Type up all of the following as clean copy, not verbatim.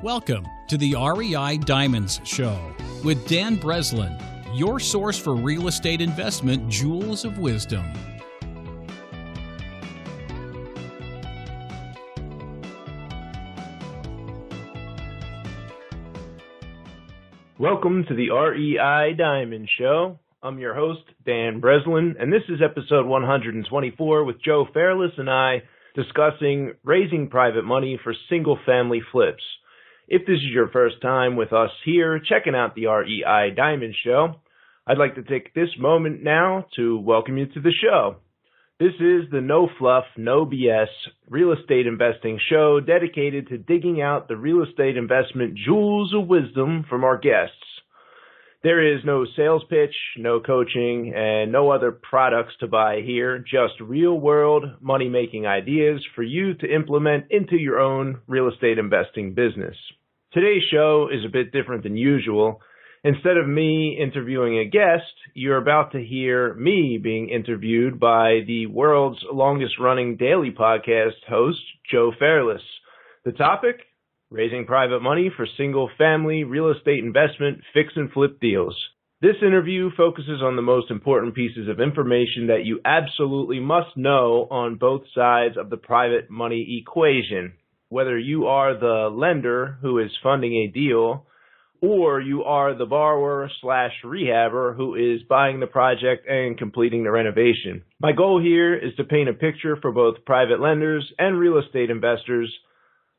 Welcome to the REI Diamonds Show with Dan Breslin, your source for real estate investment jewels of wisdom. Welcome to the REI Diamonds Show. I'm your host, Dan Breslin, and this is episode 124 with Joe Fairless and I discussing raising private money for single-family flips. If this is your first time with us here, checking out the REI Diamonds Show, I'd like to take this moment now to welcome you to the show. This is the No Fluff, No B.S. real estate investing show dedicated to digging out the real estate investment jewels of wisdom from our guests. There is no sales pitch, no coaching, and no other products to buy here, just real-world money-making ideas for you to implement into your own real estate investing business. Today's show is a bit different than usual. Instead of me interviewing a guest, you're about to hear me being interviewed by the world's longest-running daily podcast host, Joe Fairless. The topic? Raising private money for single-family real estate investment fix and flip deals. This interview focuses on the most important pieces of information that you absolutely must know on both sides of the private money equation. Whether you are the lender who is funding a deal, or you are the borrower/rehabber who is buying the project and completing the renovation. My goal here is to paint a picture for both private lenders and real estate investors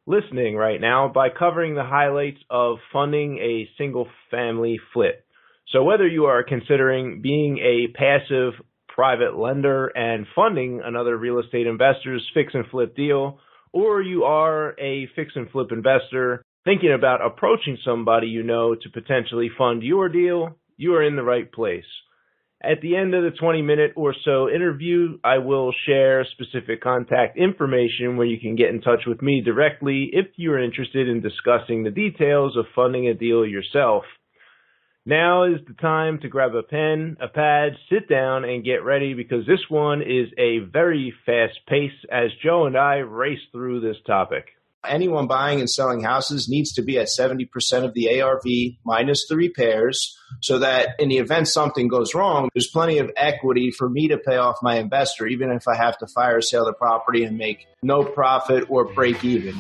listening right now by covering the highlights of funding a single-family flip. So whether you are considering being a passive private lender and funding another real estate investor's fix and flip deal, or you are a fix and flip investor thinking about approaching somebody you know to potentially fund your deal, you are in the right place. At the end of the 20-minute or so interview, I will share specific contact information where you can get in touch with me directly if you're interested in discussing the details of funding a deal yourself. Now is the time to grab a pen, a pad, sit down, and get ready because this one is a very fast pace as Joe and I race through this topic. Anyone buying and selling houses needs to be at 70% of the ARV minus the repairs so that in the event something goes wrong, there's plenty of equity for me to pay off my investor, even if I have to fire sale the property and make no profit or break even.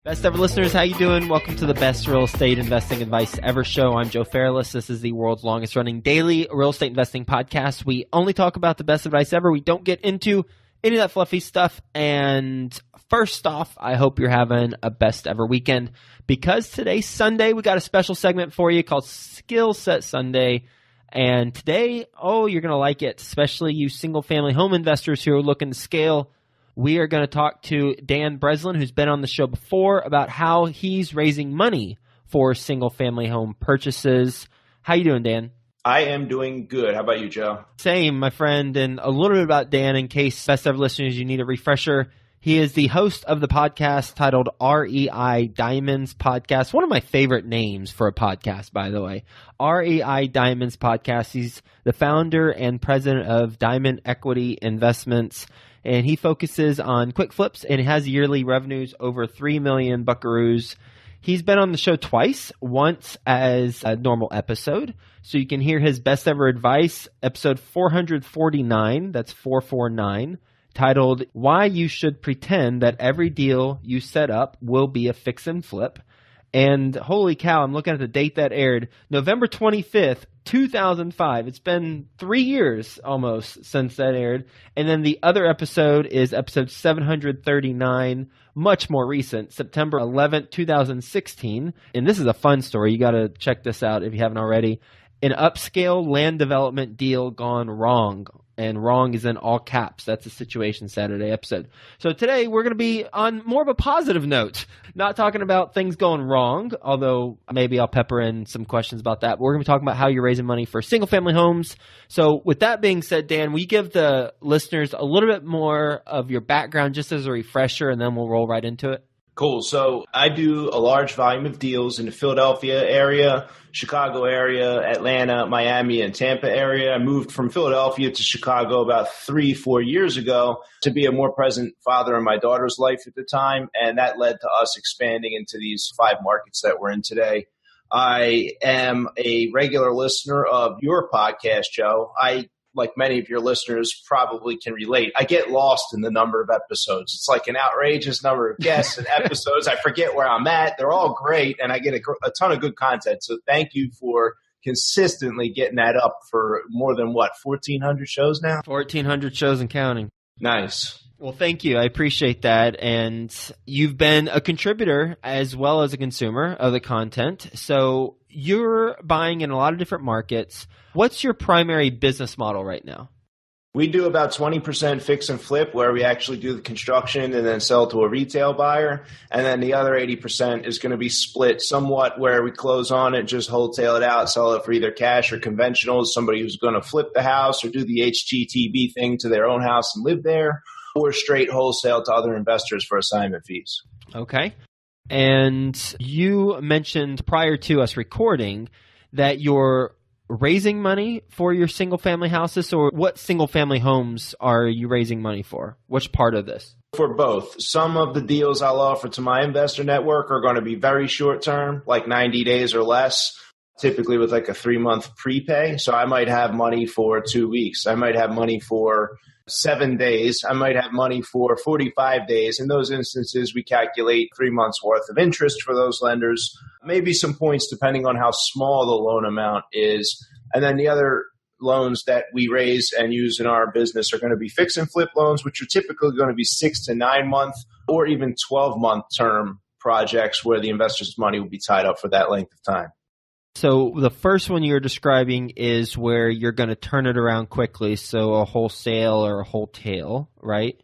Best ever listeners, how you doing? Welcome to the best real estate investing advice ever show. I'm Joe Fairless. This is the world's longest running daily real estate investing podcast. We only talk about the best advice ever. We don't get into any of that fluffy stuff. And first off, I hope you're having a best ever weekend because today's Sunday. We got a special segment for you called Skill Set Sunday. And today, you're going to like it, especially you single family home investors who are looking to scale. We are going to talk to Dan Breslin, who's been on the show before, about how he's raising money for single-family home purchases. How you doing, Dan? I am doing good. How about you, Joe? Same, my friend. And a little bit about Dan in case best ever listeners, you need a refresher. He is the host of the podcast titled REI Diamonds Podcast. One of my favorite names for a podcast, by the way. REI Diamonds Podcast. He's the founder and president of Diamond Equity Investments. And he focuses on quick flips and has yearly revenues over 3 million buckaroos. He's been on the show twice, once as a normal episode. So you can hear his best ever advice, episode 449, that's 449, titled Why You Should Pretend That Every Deal You Set Up Will Be a Fix and Flip. And holy cow, I'm looking at the date that aired, November 25th, 2005. It's been 3 years almost since that aired. And then the other episode is episode 739, much more recent, September 11th, 2016. And this is a fun story. You got to check this out if you haven't already. An upscale land development deal gone wrong. And wrong is in all caps. That's a Situation Saturday episode. So today we're going to be on more of a positive note. Not talking about things going wrong, although maybe I'll pepper in some questions about that. But we're going to be talking about how you're raising money for single-family homes. So with that being said, Dan, will you give the listeners a little bit more of your background just as a refresher, and then we'll roll right into it? Cool. So I do a large volume of deals in the Philadelphia area, Chicago area, Atlanta, Miami, and Tampa area. I moved from Philadelphia to Chicago about 3-4 years ago to be a more present father in my daughter's life at the time. And that led to us expanding into these 5 markets that we're in today. I am a regular listener of your podcast, Joe. Like many of your listeners probably can relate, I get lost in the number of episodes. It's like an outrageous number of guests and episodes. I forget where I'm at. They're all great, and I get a ton of good content. So thank you for consistently getting that up for more than, 1,400 shows now? 1,400 shows and counting. Nice. Well, thank you. I appreciate that. And you've been a contributor as well as a consumer of the content. So you're buying in a lot of different markets. What's your primary business model right now? We do about 20% fix and flip, where we actually do the construction and then sell to a retail buyer. And then the other 80% is going to be split somewhat, where we close on it, just wholesale it out, sell it for either cash or conventional, somebody who's going to flip the house or do the HGTV thing to their own house and live there, or straight wholesale to other investors for assignment fees. Okay. And you mentioned prior to us recording that you're raising money for your single-family houses, or what single-family homes are you raising money for? Which part of this? For both. Some of the deals I'll offer to my investor network are going to be very short-term, like 90 days or less, typically with like a 3-month prepay. So I might have money for 2 weeks. I might have money for 7 days. I might have money for 45 days. In those instances, we calculate 3 months worth of interest for those lenders, maybe some points depending on how small the loan amount is. And then the other loans that we raise and use in our business are going to be fix and flip loans, which are typically going to be 6 to 9 month or even 12-month term projects where the investor's money will be tied up for that length of time. So the first one you're describing is where you're going to turn it around quickly, so a wholesale or a wholetail, right?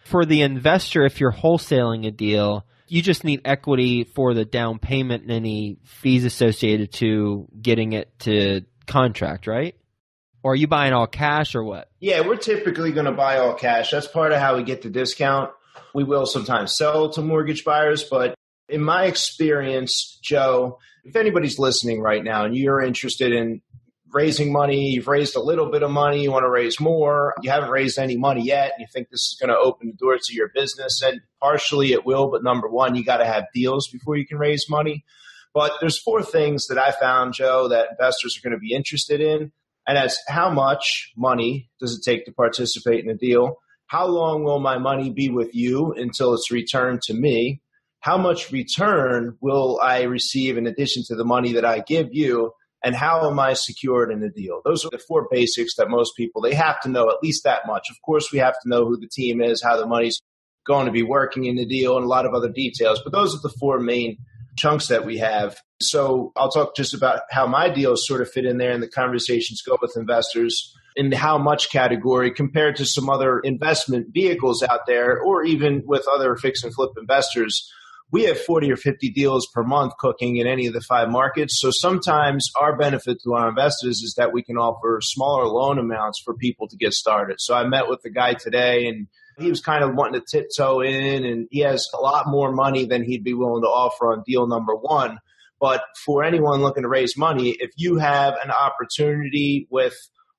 For the investor, if you're wholesaling a deal, you just need equity for the down payment and any fees associated to getting it to contract, right? Or are you buying all cash or what? Yeah, we're typically going to buy all cash. That's part of how we get the discount. We will sometimes sell to mortgage buyers, but in my experience, Joe, if anybody's listening right now and you're interested in raising money, you've raised a little bit of money, you want to raise more, you haven't raised any money yet, and you think this is going to open the door to your business, and partially it will, but number one, you got to have deals before you can raise money. But there's 4 things that I found, Joe, that investors are going to be interested in, and that's how much money does it take to participate in a deal? How long will my money be with you until it's returned to me? How much return will I receive in addition to the money that I give you? And how am I secured in the deal? Those are the 4 basics that most people, they have to know at least that much. Of course, we have to know who the team is, how the money's going to be working in the deal, and a lot of other details. But those are the 4 main chunks that we have. So I'll talk just about how my deals sort of fit in there and the conversations go with investors in the how much category compared to some other investment vehicles out there, or even with other fix and flip investors. We have 40 or 50 deals per month cooking in any of the 5 markets. So sometimes our benefit to our investors is that we can offer smaller loan amounts for people to get started. So I met with the guy today, and he was kind of wanting to tiptoe in, and he has a lot more money than he'd be willing to offer on deal number 1. But for anyone looking to raise money, if you have an opportunity with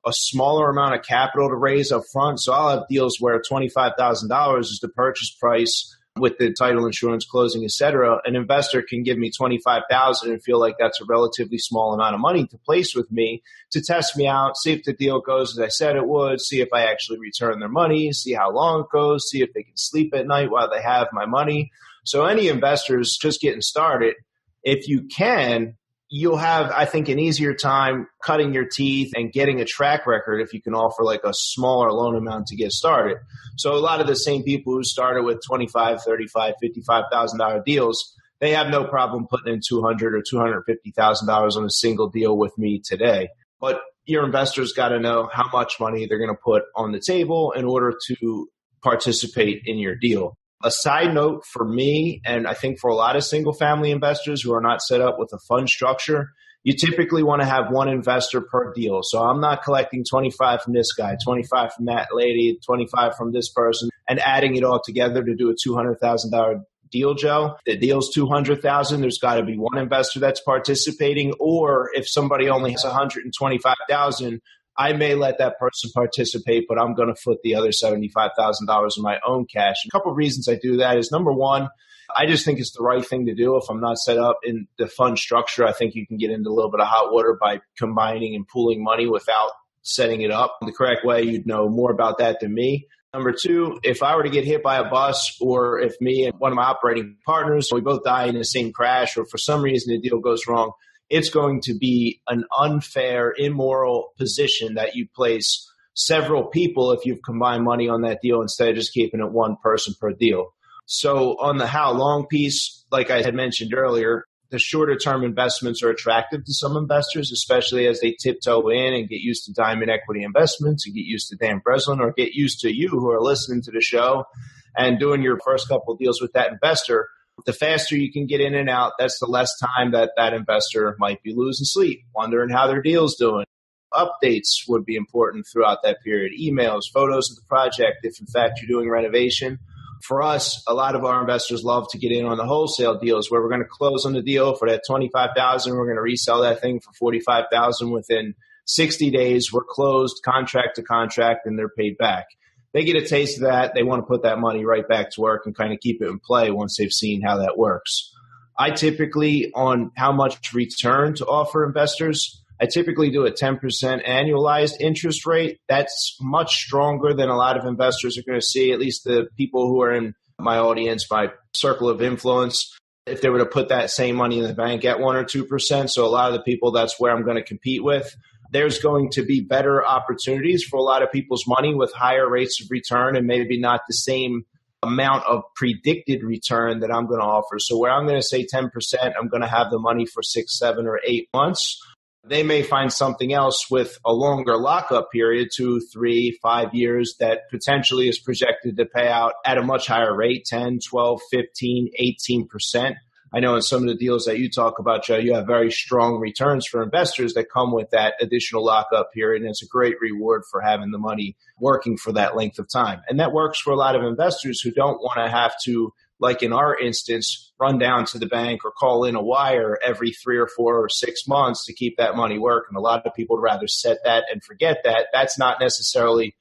a smaller amount of capital to raise up front, so I'll have deals where $25,000 is the purchase price with the title insurance, closing, et cetera. An investor can give me $25,000 and feel like that's a relatively small amount of money to place with me to test me out, see if the deal goes as I said it would, see if I actually return their money, see how long it goes, see if they can sleep at night while they have my money. So any investors just getting started, if you can, you'll have, I think, an easier time cutting your teeth and getting a track record if you can offer like a smaller loan amount to get started. So a lot of the same people who started with $25,000, $35,000, $55,000 deals, they have no problem putting in $200,000 or $250,000 on a single deal with me today. But your investors got to know how much money they're going to put on the table in order to participate in your deal. A side note for me, and I think for a lot of single-family investors who are not set up with a fund structure, you typically want to have 1 investor per deal. So I'm not collecting 25 from this guy, 25 from that lady, 25 from this person, and adding it all together to do a $200,000 deal, Joe. The deal's $200,000. There's got to be one investor that's participating. Or if somebody only has $125,000, I may let that person participate, but I'm going to foot the other $75,000 in my own cash. A couple of reasons I do that is, number one, I just think it's the right thing to do. If I'm not set up in the fund structure, I think you can get into a little bit of hot water by combining and pooling money without setting it up the correct way. You'd know more about that than me. Number two, if I were to get hit by a bus, or if me and one of my operating partners, we both die in the same crash, or for some reason the deal goes wrong, it's going to be an unfair, immoral position that you place several people if you've combined money on that deal instead of just keeping it one person per deal. So on the how long piece, like I had mentioned earlier, the shorter term investments are attractive to some investors, especially as they tiptoe in and get used to diamond equity investments and get used to Dan Breslin, or get used to you who are listening to the show and doing your first couple of deals with that investor. The faster you can get in and out, that's the less time that that investor might be losing sleep, wondering how their deal's doing. Updates would be important throughout that period. Emails, photos of the project, if in fact you're doing renovation. For us, a lot of our investors love to get in on the wholesale deals where we're going to close on the deal for that $25,000. We're going to resell that thing for $45,000 within 60 days. We're closed contract to contract and they're paid back. They get a taste of that. They want to put that money right back to work and kind of keep it in play once they've seen how that works. I typically, on how much return to offer investors, I typically do a 10% annualized interest rate. That's much stronger than a lot of investors are going to see, at least the people who are in my audience, my circle of influence, if they were to put that same money in the bank at 1 or 2%. So a lot of the people, that's where I'm going to compete with. There's going to be better opportunities for a lot of people's money with higher rates of return and maybe not the same amount of predicted return that I'm going to offer. So where I'm going to say 10%, I'm going to have the money for 6, 7, or 8 months. They may find something else with a longer lockup period, 2, 3, 5 years, that potentially is projected to pay out at a much higher rate, 10, 12, 15, 18%. I know in some of the deals that you talk about, Joe, you have very strong returns for investors that come with that additional lockup period, and it's a great reward for having the money working for that length of time. And that works for a lot of investors who don't want to have to, like in our instance, run down to the bank or call in a wire every 3 or 4 or 6 months to keep that money working. A lot of people would rather set that and forget that. That's not necessarily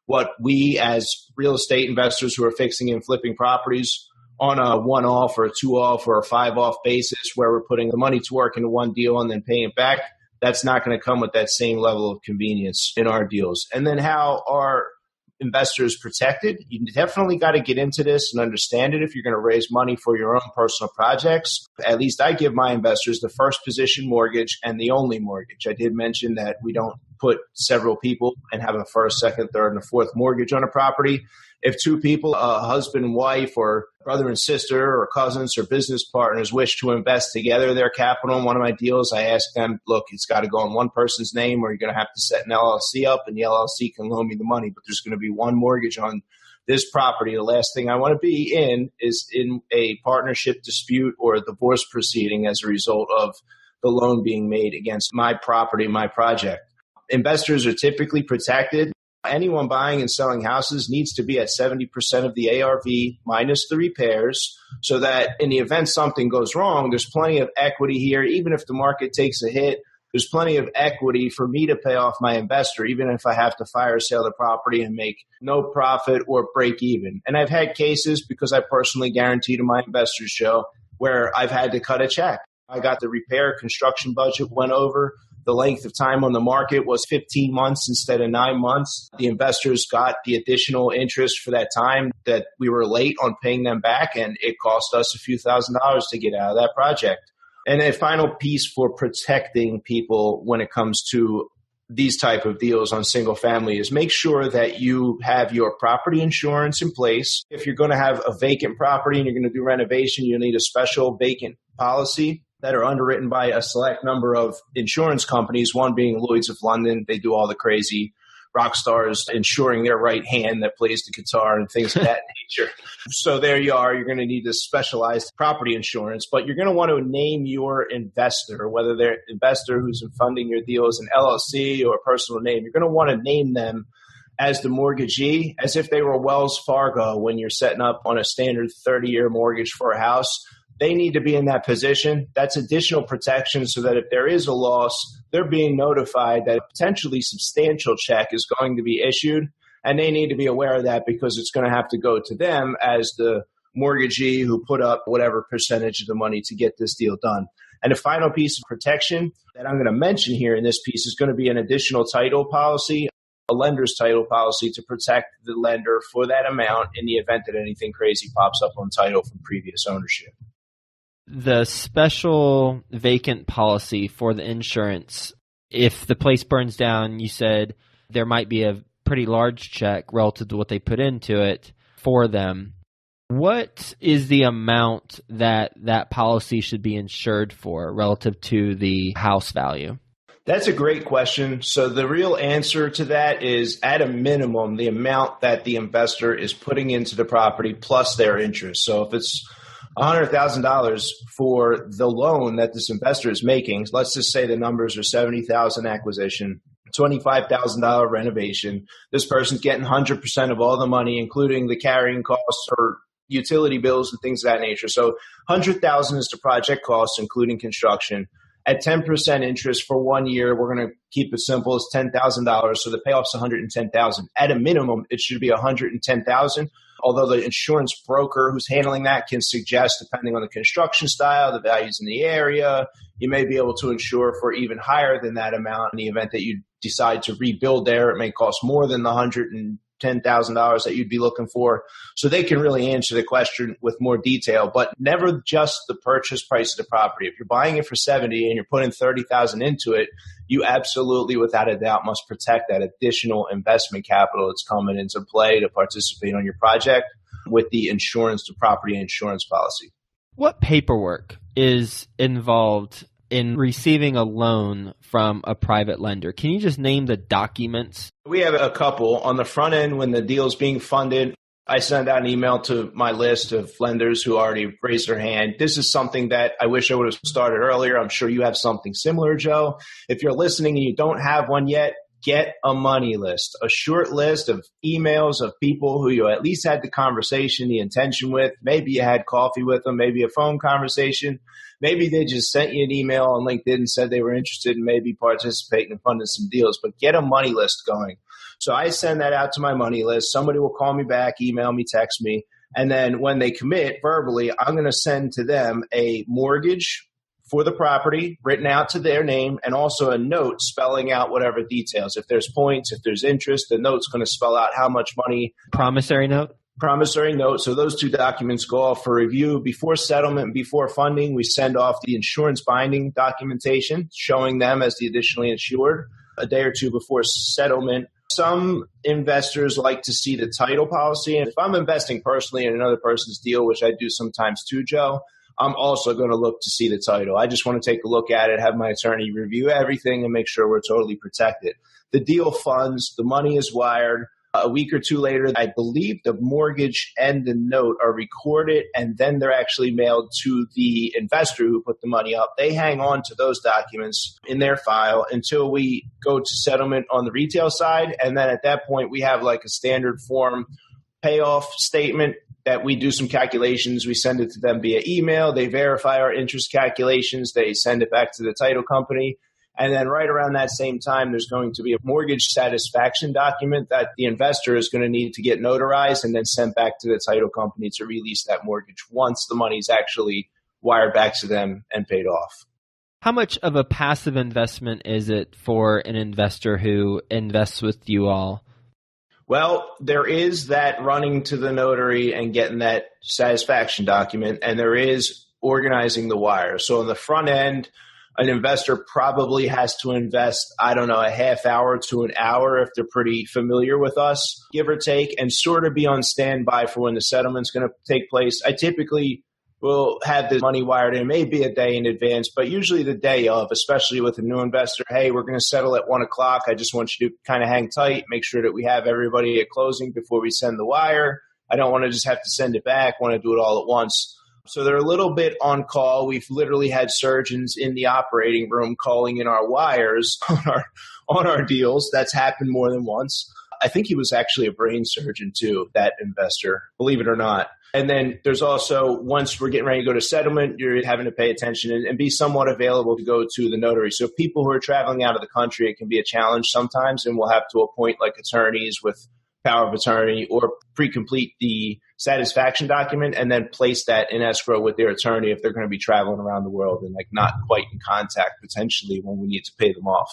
what we as real estate investors who are fixing and flipping properties on a 1-off or a 2-off or a 5-off basis where we're putting the money to work into one deal and then paying it back. That's not going to come with that same level of convenience in our deals. And then how are investors protected? You definitely got to get into this and understand it if you're going to raise money for your own personal projects. At least I give my investors the first position mortgage and the only mortgage. I did mention that we don't put several people and have a first, second, third, and a fourth mortgage on a property. If 2 people, a husband and wife, or brother and sister, or cousins or business partners, wish to invest together their capital in one of my deals, I ask them, look, it's got to go in one person's name, or you're going to have to set an LLC up, and the LLC can loan me the money, but there's going to be one mortgage on this property. The last thing I want to be in is in a partnership dispute or a divorce proceeding as a result of the loan being made against my property, my project. Investors are typically protected. Anyone buying and selling houses needs to be at 70% of the ARV minus the repairs, so that in the event something goes wrong, there's plenty of equity here. Even if the market takes a hit, there's plenty of equity for me to pay off my investor, even if I have to fire sale the property and make no profit or break even. And I've had cases, because I personally guarantee to my investors, Joe, where I've had to cut a check. I got the repair construction budget went over. The length of time on the market was 15 months instead of 9 months. The investors got the additional interest for that time that we were late on paying them back, and it cost us a few $1,000s to get out of that project. And a final piece for protecting people when it comes to these type of deals on single family is make sure that you have your property insurance in place. If you're going to have a vacant property and you're going to do renovation, you need a special vacant policy that are underwritten by a select number of insurance companies, one being Lloyd's of London. They do all the crazy rock stars insuring their right hand that plays the guitar and things of that nature. So there you are. You're going to need this specialized property insurance, but you're going to want to name your investor, whether they're investor who's funding your deal as an LLC or a personal name. You're going to want to name them as the mortgagee, as if they were Wells Fargo when you're setting up on a standard 30-year mortgage for a house. They need to be in that position. That's additional protection so that if there is a loss, they're being notified that a potentially substantial check is going to be issued, and they need to be aware of that because it's going to have to go to them as the mortgagee who put up whatever percentage of the money to get this deal done. And the final piece of protection that I'm going to mention here in this piece is going to be an additional title policy, a lender's title policy to protect the lender for that amount in the event that anything crazy pops up on title from previous ownership. The special vacant policy for the insurance, if the place burns down, you said there might be a pretty large check relative to what they put into it for them. What is the amount that that policy should be insured for relative to the house value? That's a great question. So the real answer to that is, at a minimum, the amount that the investor is putting into the property plus their interest. So if it's $100,000 for the loan that this investor is making, let's just say the numbers are $70,000 acquisition, $25,000 renovation. This person's getting 100% of all the money, including the carrying costs or utility bills and things of that nature. So $100,000 is the project cost, including construction. At 10% interest for 1 year, we're going to keep it simple. It's $10,000. So the payoff's $110,000. At a minimum, it should be $110,000. Although the insurance broker who's handling that can suggest, depending on the construction style, the values in the area, you may be able to insure for even higher than that amount in the event that you decide to rebuild there. It may cost more than the $110,000 that you'd be looking for. So they can really answer the question with more detail, but never just the purchase price of the property. If you're buying it for $70,000 and you're putting $30,000 into it, you absolutely, without a doubt, must protect that additional investment capital that's coming into play to participate on your project with the insurance, the property insurance policy. What paperwork is involved in receiving a loan from a private lender? Can you just name the documents? We have a couple. On the front end, when the deal is being funded, I send out an email to my list of lenders who already raised their hand. This is something that I wish I would have started earlier. I'm sure you have something similar, Joe. If you're listening and you don't have one yet, get a money list, a short list of emails of people who you at least had the conversation, the intention with. Maybe you had coffee with them, maybe a phone conversation. Maybe they just sent you an email on LinkedIn and said they were interested in maybe participating in funding some deals, but get a money list going. So I send that out to my money list. Somebody will call me back, email me, text me. And then when they commit verbally, I'm going to send to them a mortgage for the property written out to their name and also a note spelling out whatever details. If there's points, if there's interest, the note's going to spell out how much money. Promissory note? Promissory note. So those two documents go off for review. Before settlement, before funding, we send off the insurance binding documentation showing them as the additionally insured a day or two before settlement. Some investors like to see the title policy. And if I'm investing personally in another person's deal, which I do sometimes too, Joe, I'm also going to look to see the title. I just want to take a look at it, have my attorney review everything and make sure we're totally protected. The deal funds, the money is wired. A week or two later, I believe the mortgage and the note are recorded, and then they're actually mailed to the investor who put the money up. They hang on to those documents in their file until we go to settlement on the retail side. And then at that point, we have like a standard form payoff statement that we do some calculations. We send it to them via email. They verify our interest calculations. They send it back to the title company. And then right around that same time, there's going to be a mortgage satisfaction document that the investor is going to need to get notarized and then sent back to the title company to release that mortgage once the money's actually wired back to them and paid off. How much of a passive investment is it for an investor who invests with you all? Well, there is that running to the notary and getting that satisfaction document, and there is organizing the wire. So on the front end, an investor probably has to invest, a half hour to an hour if they're pretty familiar with us, give or take, and sort of be on standby for when the settlement's going to take place. I typically will have the money wired in, maybe a day in advance, but usually the day of, especially with a new investor. Hey, we're going to settle at 1 o'clock. I just want you to kind of hang tight, make sure that we have everybody at closing before we send the wire. I don't want to just have to send it back. I want to do it all at once. So they're a little bit on call. We've literally had surgeons in the operating room calling in our wires on our deals. That's happened more than once. I think he was actually a brain surgeon too, that investor, believe it or not. And then there's also, once we're getting ready to go to settlement, you're having to pay attention and be somewhat available to go to the notary. So people who are traveling out of the country, it can be a challenge sometimes, and we'll have to appoint like attorneys with power of attorney or pre-complete the satisfaction document and then place that in escrow with their attorney if they're going to be traveling around the world and like not quite in contact potentially when we need to pay them off.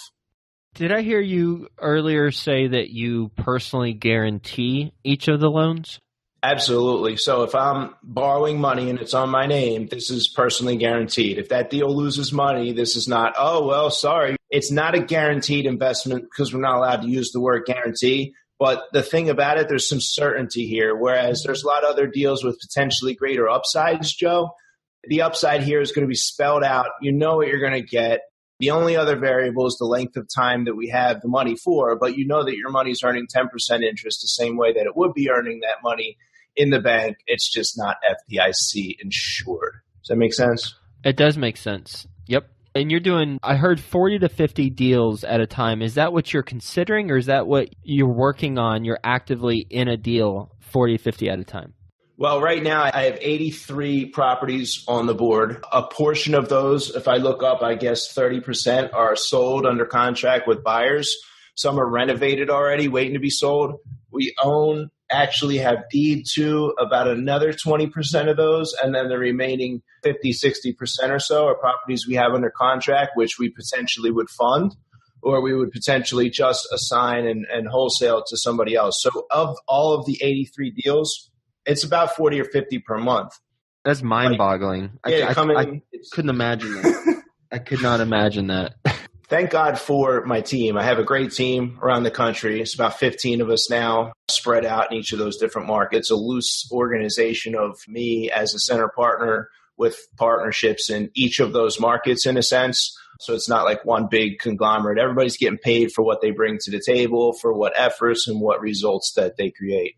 Did I hear you earlier say that you personally guarantee each of the loans? Absolutely. So if I'm borrowing money and it's on my name, this is personally guaranteed. If that deal loses money, this is not, oh, well, sorry. It's not a guaranteed investment because we're not allowed to use the word guarantee. But the thing about it, there's some certainty here, whereas there's a lot of other deals with potentially greater upsides, Joe. The upside here is going to be spelled out. You know what you're going to get. The only other variable is the length of time that we have the money for, but you know that your money's earning 10% interest the same way that it would be earning that money in the bank. It's just not FDIC insured. Does that make sense? It does make sense. Yep. And you're doing, I heard 40 to 50 deals at a time. Is that what you're considering, or is that what you're working on? You're actively in a deal 40 to 50 at a time? Well, right now I have 83 properties on the board. A portion of those, if I look up, I guess 30% are sold under contract with buyers. Some are renovated already, waiting to be sold. We actually have deed to about another 20% of those. And then the remaining 50, 60% or so are properties we have under contract, which we potentially would fund, or we would potentially just assign and wholesale to somebody else. So of all of the 83 deals, it's about 40 or 50 per month. That's mind-boggling. I couldn't imagine that. I could not imagine that. Thank God for my team. I have a great team around the country. It's about 15 of us now spread out in each of those different markets, a loose organization of me as a center partner with partnerships in each of those markets in a sense. So it's not like one big conglomerate. Everybody's getting paid for what they bring to the table, for what efforts and what results that they create.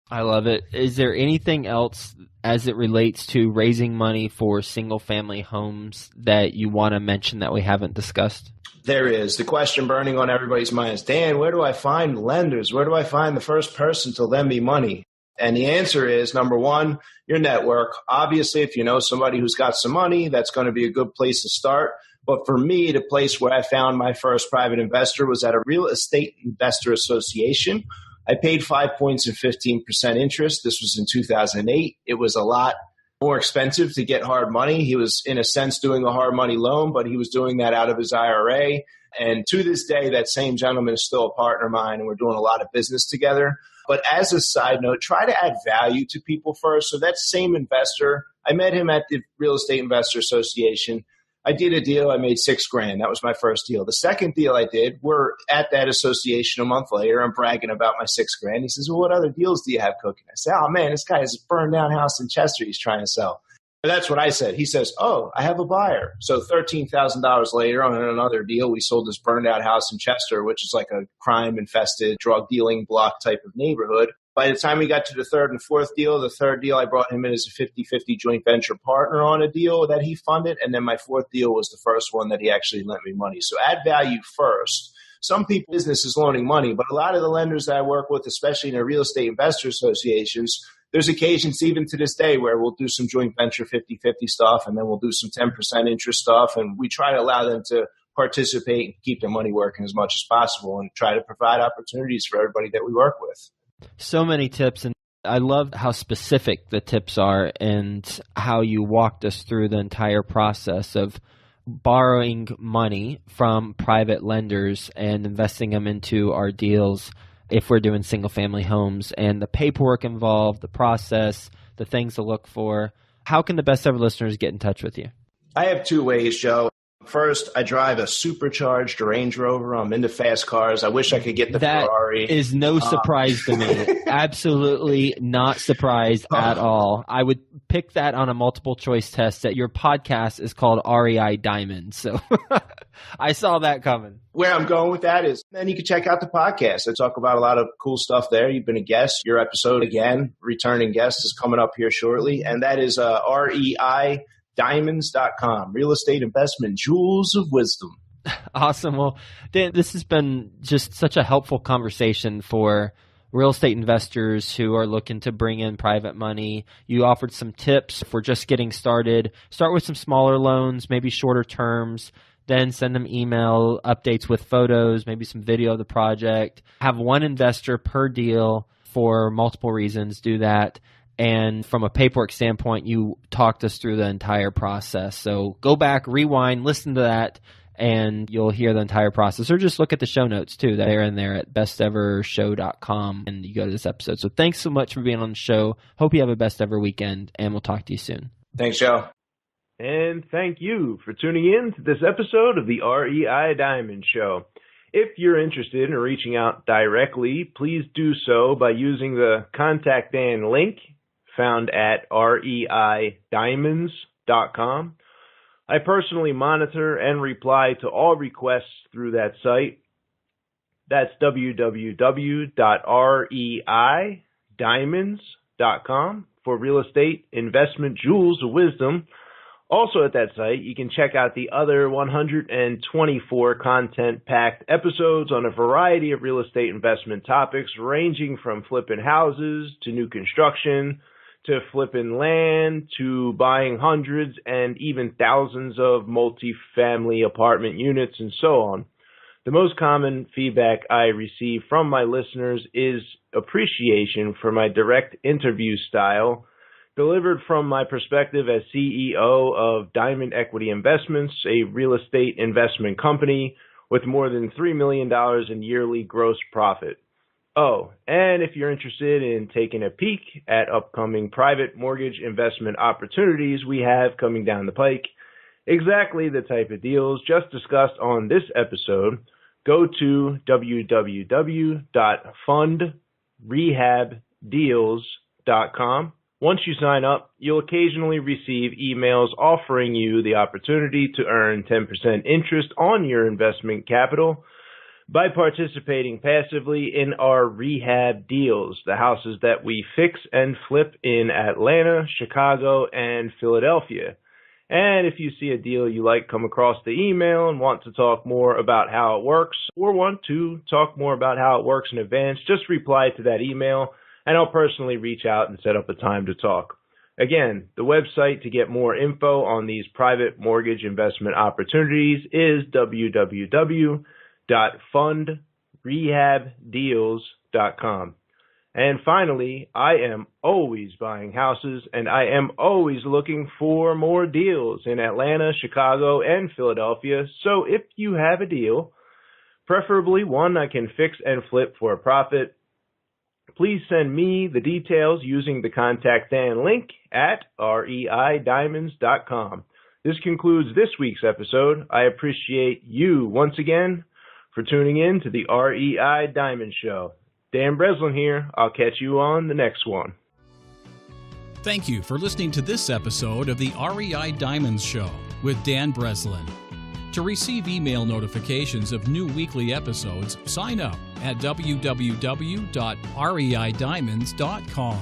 I love it. Is there anything else as it relates to raising money for single-family homes that you want to mention that we haven't discussed? There is. The question burning on everybody's mind is, Dan, where do I find lenders? Where do I find the first person to lend me money? And the answer is, number one, your network. Obviously, if you know somebody who's got some money, that's going to be a good place to start. But for me, the place where I found my first private investor was at a real estate investor association. I paid 5 points and 15% interest. This was in 2008. It was a lot more expensive to get hard money. He was, in a sense, doing a hard money loan, but he was doing that out of his IRA. And to this day, that same gentleman is still a partner of mine, and we're doing a lot of business together. But as a side note, try to add value to people first. So that same investor, I met him at the Real Estate Investor Association. I did a deal. I made $6,000. That was my first deal. The second deal I did, we're at that association a month later. I'm bragging about my $6,000. He says, well, what other deals do you have cooking? I said, oh, man, this guy has a burned down house in Chester he's trying to sell. And that's what I said. He says, oh, I have a buyer. So $13,000 later on another deal, we sold this burned out house in Chester, which is like a crime-infested, drug-dealing block type of neighborhood. By the time we got to the third and fourth deal, the third deal, I brought him in as a 50-50 joint venture partner on a deal that he funded. And then my fourth deal was the first one that he actually lent me money. So add value first. Some people, business is loaning money, but a lot of the lenders that I work with, especially in the real estate investor associations, there's occasions even to this day where we'll do some joint venture 50-50 stuff, and then we'll do some 10% interest stuff. And we try to allow them to participate and keep their money working as much as possible and try to provide opportunities for everybody that we work with. So many tips, and I love how specific the tips are and how you walked us through the entire process of borrowing money from private lenders and investing them into our deals if we're doing single-family homes, and the paperwork involved, the process, the things to look for. How can the best ever listeners get in touch with you? I have two ways, Joe. First, I drive a supercharged Range Rover. I'm into fast cars. I wish I could get the Ferrari. That is no surprise to me. Absolutely not surprised at all. I would pick that on a multiple choice test that your podcast is called REI Diamonds. So I saw that coming. Where I'm going with that is, then you can check out the podcast. I talk about a lot of cool stuff there. You've been a guest. Your episode, again, returning guest, is coming up here shortly. And that is REI Diamonds.com. Real estate investment jewels of wisdom. Awesome. Well, Dan, this has been just such a helpful conversation for real estate investors who are looking to bring in private money. You offered some tips for just getting started. Start with some smaller loans, maybe shorter terms, then send them email updates with photos, maybe some video of the project. Have one investor per deal for multiple reasons. Do that. And from a paperwork standpoint, you talked us through the entire process. So go back, rewind, listen to that, and you'll hear the entire process. Or just look at the show notes, too. They're in there at bestevershow.com, and you go to this episode. So thanks so much for being on the show. Hope you have a best ever weekend, and we'll talk to you soon. Thanks, Joe. And thank you for tuning in to this episode of the REI Diamonds Show. If you're interested in reaching out directly, please do so by using the Contact Dan link found at reidiamonds.com. I personally monitor and reply to all requests through that site. That's www.reidiamonds.com for real estate investment jewels of wisdom. Also at that site, you can check out the other 124 content-packed episodes on a variety of real estate investment topics, ranging from flipping houses to new construction, to flipping land, to buying hundreds and even thousands of multifamily apartment units, and so on. The most common feedback I receive from my listeners is appreciation for my direct interview style, delivered from my perspective as CEO of Diamond Equity Investments, a real estate investment company with more than $3 million in yearly gross profit. Oh, and if you're interested in taking a peek at upcoming private mortgage investment opportunities we have coming down the pike, exactly the type of deals just discussed on this episode, go to www.fundrehabdeals.com. Once you sign up, you'll occasionally receive emails offering you the opportunity to earn 10% interest on your investment capital by participating passively in our rehab deals, the houses that we fix and flip in Atlanta, Chicago, and Philadelphia. And if you see a deal you like come across the email and want to talk more about how it works, or want to talk more about how it works in advance, just reply to that email, and I'll personally reach out and set up a time to talk. Again, the website to get more info on these private mortgage investment opportunities is www.fundrehabdeals.com. And finally, I am always buying houses, and I am always looking for more deals in Atlanta, Chicago, and Philadelphia. So if you have a deal, preferably one I can fix and flip for a profit, please send me the details using the Contact Dan link at reidiamonds.com. This concludes this week's episode. I appreciate you once again for tuning in to the REI Diamonds Show. Dan Breslin here. I'll catch you on the next one. Thank you for listening to this episode of the REI Diamonds Show with Dan Breslin. To receive email notifications of new weekly episodes, sign up at www.reidiamonds.com.